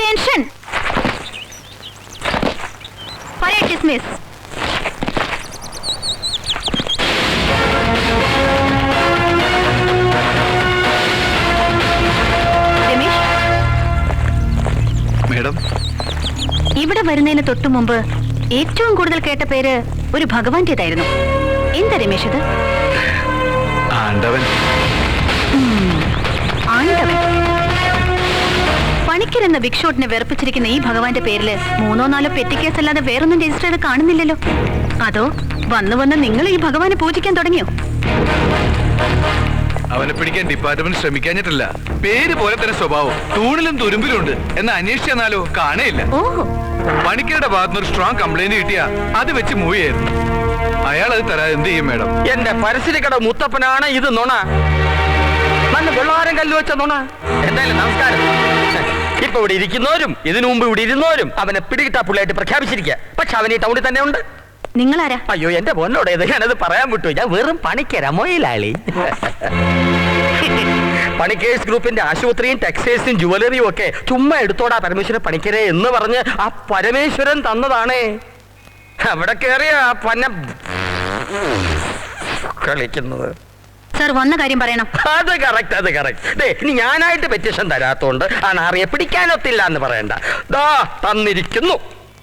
Attention! Parade dismiss. Ramesh, madam, ഇവിടെ വരുന്നതിന് തൊട്ടു മുമ്പ് ഏറ്റവും കൂടുതൽ കേട്ട പേര് ഒരു ഭഗവാന്റേതായിരുന്നു. എന്താ രമേശ് ഇത്? ആണ്ടവൻ. ആണ്ടവൻ. പണിക്കർ എന്ന ബിഗ് ഷോട്ടിനെ വെറുപ്പിച്ചിരിക്കുന്ന ഈ ഭഗവാന്റെ പേരില് 3 4 പെറ്റി കേസ് അല്ലാതെ വേറൊന്നും രജിസ്റ്റർ ചെയ്ത് കാണുന്നില്ലല്ലോ. അതോ വന്ന് നിങ്ങൾ ഈ ഭഗവാനെ പൂജിക്കാൻ തുടങ്ങിയോ? അവനെ പിടിക്കാൻ ഡിപ്പാർട്ട്മെന്റ് ശ്രമിക്കാഞ്ഞിട്ടില്ല. പേര് പോലെ തന്നെ സ്വഭാവം, തൂണിലും തുരുമ്പിലും ഉണ്ട് എന്ന് അന്വേഷിച്ചെന്നാലോ കാണേയില്ല. ഓഹോ, പണിക്കരുടെ ഭാഗത്തുനിന്ന് ഒരു സ്ട്രോങ് കംപ്ലൈന്റ് കിട്ടിയാ അത് വെച്ച് മൂവ് ചെയ്യായിരുന്നു. അയാൾ അത് തരാതെ എന്ത് ചെയ്യും മേഡം? എന്റെ പരിസരക്കട മുത്തപ്പനാണ് ഇത് നുണ. മണ്ണ് വെള്ളാരം കല്ല് വെച്ച നുണ. എന്തായാലും നമസ്കാരം. ഇപ്പൊ ഇവിടെ ഇരിക്കുന്നവരും ഇതിനു മുമ്പ് ഇവിടെ ഇരുന്നവരും അവനെ പിടികിട്ടാ പുള്ളിയായിട്ട് പ്രഖ്യാപിച്ചിരിക്കുക. പക്ഷെ അവൻ ഈ ടൗണിൽ തന്നെ ഉണ്ട്. നിങ്ങളാരാ? അയ്യോ എന്റെ പൊന്നോടെ, ഞാനത് പറയാൻ വിട്ടു. ഞാൻ വെറും പണിക്കരാ, മൊയിലാളി. പണിക്കേഴ്സ് ഗ്രൂപ്പിന്റെ ആശുപത്രിയും ടെക്സ്റ്റൈൽസും ജുവലറിയും ഒക്കെ ചുമ്മാ എടുത്തോടാ പരമേശ്വരൻ പണിക്കരെ എന്ന് പറഞ്ഞ് ആ പരമേശ്വരൻ തന്നതാണേ. അവിടെ കേറിയ ആ പന്ന കളിക്കുന്നത്. സർ, വന്ന കാര്യം പറയണം. അത് കറക്റ്റ്. ഇനി ഞാനായിട്ട് പെറ്റീഷൻ തരാത്തോണ്ട് ആ നാറിയെ പിടിക്കാനൊത്തില്ല എന്ന് പറയണ്ട. ദാ തന്നിരിക്കുന്നു.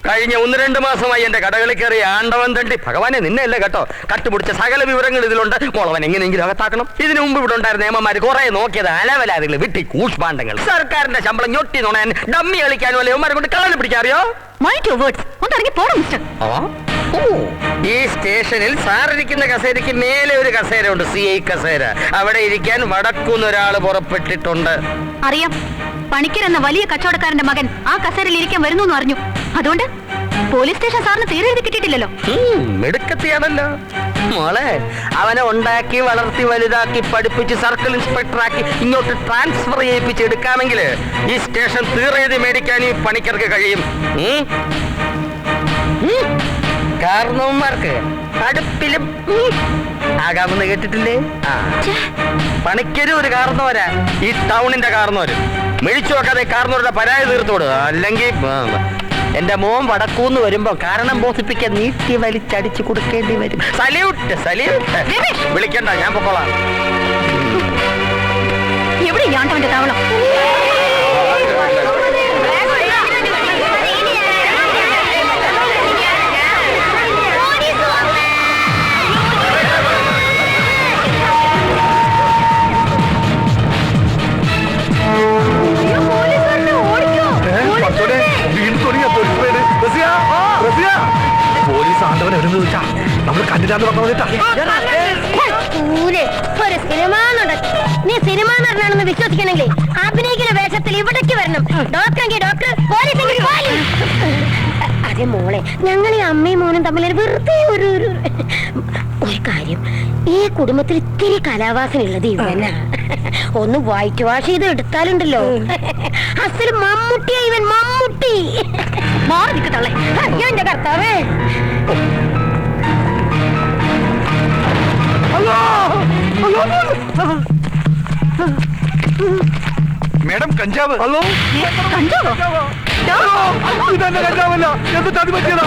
കഴിഞ്ഞ 1-2 മാസമായി എന്റെ കടകളിൽ കയറി ആണ്ടവൻ തണ്ടി. ഭഗവാനെ നിന്നെയല്ല കേട്ടോ, കട്ടുപിടിച്ച സകല വിവരങ്ങൾ ഇതിലുണ്ട്. മോളവൻ എങ്ങനെയെങ്കിലും അകത്താക്കണം. ഇതിനു മുമ്പ് ഇവിടെ ഉണ്ടായിരുന്ന നിയമന്മാർ കുറെ നോക്കിയത് അലവലാദികൾ, വിട്ടി കൂഷ്പാണ്ഡങ്ങൾ, സർക്കാരിന്റെ ശമ്പളം ഞൊട്ടി നുണയാൻ, ഡമ്മി കളിക്കാനും അല്ലെ ഇവന്മാരെ കൊണ്ട് കള്ളനെ പിടിക്കാറിയോ? ഈ സ്റ്റേഷനിൽ സാറിരിക്കുന്ന കസേരയ്ക്ക് മേലെ ഒരു കസേര ഉണ്ട്, CI കസേര. അവിടെ ഇരിക്കാൻ വടക്കുന്നൊരാള് പുറപ്പെട്ടിട്ടുണ്ട്. അറിയാം, പണിക്കർ എന്ന വലിയ കച്ചവടക്കാരന്റെ മകൻ ആ കസേരയിൽ ഇരിക്കാൻ വരുന്നു എന്ന് അറിഞ്ഞു. അതുകൊണ്ട് പോലീസ് സ്റ്റേഷൻ സാറിന് തീരെഴുതി കിട്ടിയിട്ടില്ലല്ലോ. മെടുക്കത്തിയാണല്ലോ മോളെ. അവനെ ഉണ്ടാക്കി വളർത്തി വലുതാക്കി പഠിപ്പിച്ച് സർക്കിൾ ഇൻസ്പെക്ടറാക്കി ഇങ്ങോട്ട് ട്രാൻസ്ഫർ ചെയ്യിപ്പിച്ചെടുക്കാമെങ്കിൽ ഈ സ്റ്റേഷൻ തീരെഴുതി മേടിക്കാൻ ഈ പണിക്കർക്ക് കഴിയും. കാരണവന്മാർക്ക് അടുപ്പിലും ആകാമെന്ന് കേട്ടിട്ടില്ലേ? പണിക്കരും ഒരു കാരണവരാ, ഈ ടൗണിന്റെ കാരണവര്. മിഴിച്ചു നോക്കാതെ കാരണവരുടെ പരാതി തീർത്തോട്. അല്ലെങ്കിൽ എന്റെ മോൻ വടക്കൂന്ന് വരുമ്പോ കാരണം ബോധിപ്പിക്കാൻ നീട്ടി വലിച്ചടിച്ചു കൊടുക്കേണ്ടി വരും. സല്യൂട്ട്. വിളിക്കണ്ട, ഞാൻ പൊക്കോളാം. എവിടെയാണ് അവന്റെ താവളം? പോലീസ് ആണ്ടവൻ വരുന്നത് വെച്ചാ നമ്മൾ കണ്ടിട്ടാന്ന് പറഞ്ഞിട്ടാ. ഒരു സിനിമ നീ സിനിമ നടനാണെന്ന് വിശ്വസിക്കണമെങ്കിൽ അഭിനയിക്കുന്ന വേഷത്തിൽ ഇവിടേക്ക് വരണം. ഡോക്ടറെങ്കിൽ ഡോക്ടർ, പോലീസെങ്കിൽ പോലീസ്. അതെ മോളെ, ഞങ്ങൾ ഈ അമ്മയും മോനും തമ്മിൽ വെറുതെ ഒരു കാര്യം. ഈ കുടുംബത്തിൽ ഇത്തിരി കലാവാസനുള്ളത് ഇവനാ. ഒന്ന് വൈറ്റ് വാഷ് ചെയ്ത് എടുത്താലുണ്ടല്ലോ അസൽ മമ്മൂട്ടിയാ ഇവൻ, മമ്മൂട്ടി. മാറി നിൽക്കത്തള്ളേ എന്റെ കർത്താവേ. മേഡം, കഞ്ചാവ്. ഹലോ, കഞ്ചാവോ? ഇതന്നെ കഞ്ചാവല്ല, എന്ത് ചതി പറ്റിയതാ?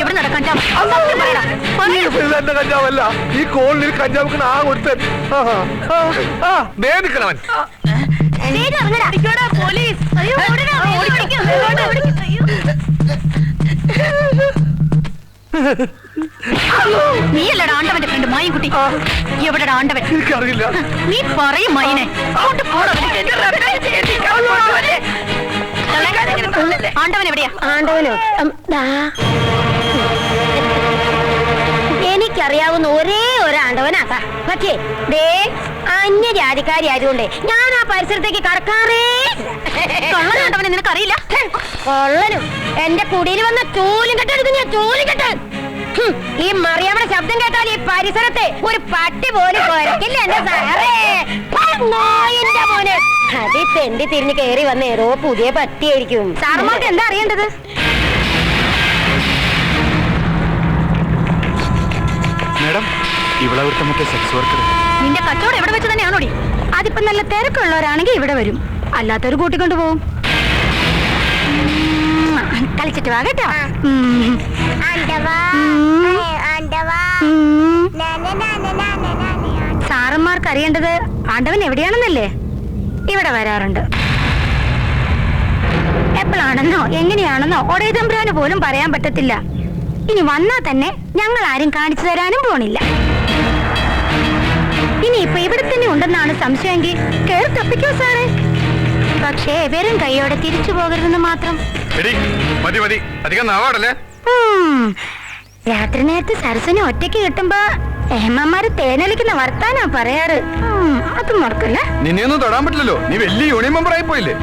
എവിടെ നട കഞ്ചാവ്? ഇതന്നെ കഞ്ചാവല്ല, ഈ കോളിൽ കഞ്ചാവ് ആ ഒരുത്തൻ നിൽക്കണവൻ. പോലീസ് നീയല്ലടാ ആണ്ടവന്റെ ഫ്രണ്ട് മായൻകുട്ടി. എവിടെടാ ആണ്ടവൻ? എനിക്കറിയില്ല. നീ പറയും മൈനെ. ആണ്ടവൻ എവിടെയാ? ആണ്ടവനോ? എനിക്കറിയാവുന്ന ഒരേ ഒരു ആണ്ടവനാ. പക്ഷേ ദേ അന്യജാതിക്കാരി ആയതുകൊണ്ട് ഞാൻ ആ പരിസരത്തേക്ക് കടക്കാറേ. കള്ളനാണ്ടവനെ നിനക്കറിയില്ല? കൊള്ളനും എന്റെ കുടിയിൽ വന്ന ചൂലും കെട്ടെടുക്കും ഞാൻ, ചൂലും കെട്ട്. ഈ മറിയാമ്മയുടെ ശബ്ദം കേട്ടാൽ ഈ പരിസരത്തെ ഒരു പട്ടി പോലും കുരക്കില്ല എന്റെ സാറേ. എന്റെ മോനെ അതി തെണ്ടി തിരിഞ്ഞ് കയറി വന്ന ഏതോ പുതിയ പട്ടിയായിരിക്കും. സാറന്മാർക്ക് എന്താ അറിയേണ്ടത്? മേഡം, ഇവിടെ മറ്റേ സെക്സ് വർക്കർ. നിന്റെ കച്ചവടം എവിടെ വെച്ച് തന്നെയാണോടി? അതിപ്പോ നല്ല തിരക്കുള്ളവരാണെങ്കിൽ ഇവിടെ വരും. അല്ലാത്തൊരു കൂട്ടിക്കൊണ്ട് പോവും. കളിച്ചിട്ട് വാ കേട്ടോ. സാറന്മാർക്ക് അറിയേണ്ടത് ആണ്ടവൻ എവിടെയാണെന്നല്ലേ? ഇവിടെ വരാറുണ്ട്. എപ്പോഴാണെന്നോ എങ്ങനെയാണെന്നോ ഒടയതമ്പുരാന് പോലും പറയാൻ പറ്റത്തില്ല. ഇനി വന്നാൽ തന്നെ ഞങ്ങൾ ആരും കാണിച്ചു തരാനും പോണില്ല. ഇനി ഇപ്പൊ ഇവിടെ തന്നെ ഉണ്ടെന്നാണ് സംശയമെങ്കിൽ കേറി തപ്പിക്കോ സാറേ. പക്ഷേ വെറും കൈയോടെ തിരിച്ചു പോകരുതെന്ന് മാത്രം. മതി മതി, അധികം നാവാടല്ലേ. രാത്രി നേരത്തെ സരസിനെ ഒറ്റയ്ക്ക് കിട്ടുമ്പോ ഏമാമാര് തേനലിക്കുന്ന വർത്താനാ പറയാറ്. അത് മുടക്കല്ലേ. നിന്നെയൊന്നും തൊടാൻ പറ്റില്ലല്ലോ, നീ വലിയ യൂണിയൻ മെമ്പർ ആയി പോയില്ലേ.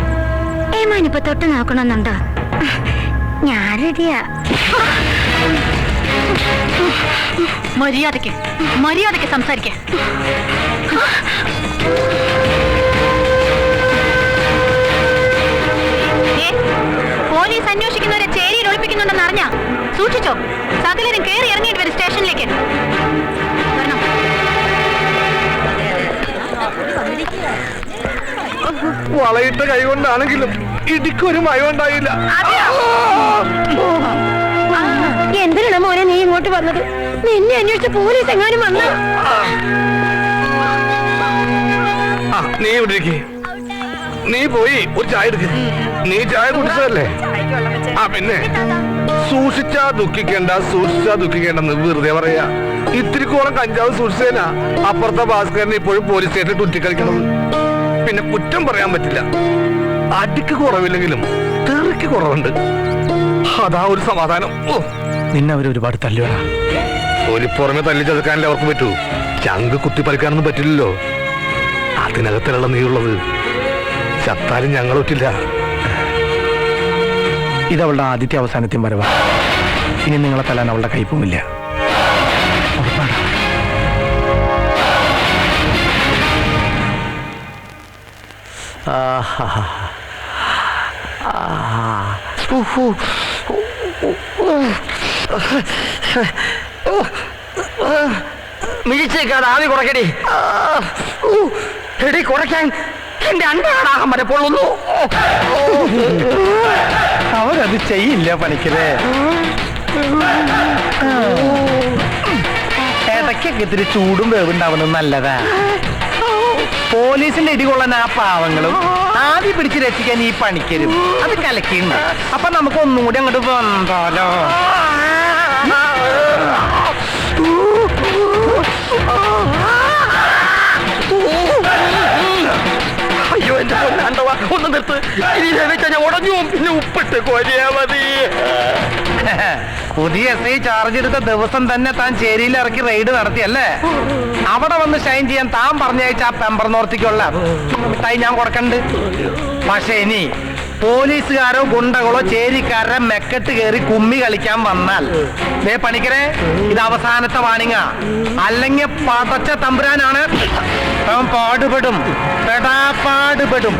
ഏമാനിപ്പൊ തൊട്ട് നോക്കണമെന്നുണ്ടോ? ഞാൻ റെഡിയാ. മര്യാദയ്ക്ക് സംസാരിക്ക. പോലീസ് അന്വേഷിക്കുന്നവരെ ചേരിയിൽ ഒളിപ്പിക്കുന്നുണ്ടെന്ന് അറിഞ്ഞാ സൂക്ഷിച്ചോ. സകലരും കേറി ഇറങ്ങിയിട്ട് വരും സ്റ്റേഷനിലേക്ക്. വളയിട്ട കൈ കൊണ്ടാണെങ്കിലും ഇടിക്കൊരു മയം ഉണ്ടായില്ല. എന്തിനാണ് മോനെ നീ ഇങ്ങോട്ട് വന്നത്? നിന്നെ അന്വേഷിച്ച് പോലീസ് എങ്ങാനും വന്നു. നീ ഇവിടെ ഇരിക്കേ. നീ പോയി ഒരു ചായ എടുക്ക. നീ ചായ കുടിച്ചതല്ലേ? പിന്നെ സൂക്ഷിച്ചാ ദുഃഖിക്കേണ്ടെന്ന് വെറുതെ പറയാ. ഇത്തിരി കോളം കഞ്ചാവ് സൂക്ഷിച്ചേനാ അപ്പുറത്തെ ഭാസ്കരനെ ഇപ്പോഴും പോലീസ് സ്റ്റേഷനിൽ തുറ്റിക്കളിക്കണം. പിന്നെ കുറ്റം പറയാൻ പറ്റില്ല. അടിക്ക് കുറവില്ലെങ്കിലും തെറിക്ക് കുറവുണ്ട്. അതാ ഒരു സമാധാനം. നിന്നെ അവർ ഒരുപാട് തല്ലുവേണ. ഒരു പുറമെ തല്ലി ചതുക്കാനല്ലേ അവർക്ക് പറ്റൂ. ചങ്ക് കുത്തിപ്പറിക്കാനൊന്നും പറ്റില്ലല്ലോ. അതിനകത്തിലുള്ള നീയുള്ളത്. ചത്താലും ഞങ്ങളൊറ്റില്ല. ഇതവളുടെ ആദ്യത്തെ അവസാനത്തെയും വരവാ. ഇനി നിങ്ങളെ തല്ലാൻ അവളുടെ കൈപ്പുമില്ല. മിഴിച്ചേക്കാതെ ആവി കുറയ്ക്കടി. എടി കുറയ്ക്കാൻ എന്റെ അണ്ടാകാൻ വരെ പൊള്ളുന്നു. അവരത് ചെയ്യില്ല പണിക്കരെ. ഇടയ്ക്കൊക്കെ ഇത്തിരി ചൂടും വേവുണ്ടാവുന്നത് നല്ലതാ. പോലീസിന്റെ ഇടികൊള്ളൻ ആ പാവങ്ങളും ആവി പിടിച്ച് രക്ഷിക്കാൻ ഈ പണിക്കരും അത് കലക്കിണ്ട്. അപ്പൊ നമുക്ക് ഒന്നും കൂടി അങ്ങോട്ട് വന്നാലോ? അയ്യോ എന്റെ പൊന്നാണ്ടവ, ഒന്ന് നിർത്ത്. ഇനി വെച്ചാൽ ഞാൻ ഉടഞ്ഞു. പിന്നെ ഉപ്പിട്ട് കൊരിയാ മതി. പുതിയ SI ചാർജ് എടുത്ത ദിവസം തന്നെ താൻ ചേരിയിൽ ഇറക്കി റെയ്ഡ് നടത്തിയല്ലേ? അവിടെ വന്ന് ഷൈൻ ചെയ്യാൻ താൻ പറഞ്ഞയച്ച ആ പെമ്പർനോർത്തിക്കുള്ള മിഠായി ഞാൻ കൊടുക്കണ്ട്. പക്ഷെ ഇനി പോലീസുകാരോ ഗുണ്ടകളോ ചേരിക്കാരുടെ മെക്കെട്ട് കയറി കുമ്മി കളിക്കാൻ വന്നാൽ പണിക്കരെ ഇത് അവസാനത്തെ വാണിങ്ങ. അല്ലെങ്കിൽ പതച്ച തമ്പുരാനാണ്. പാടുപെടും, പെടാപ്പാടുപെടും.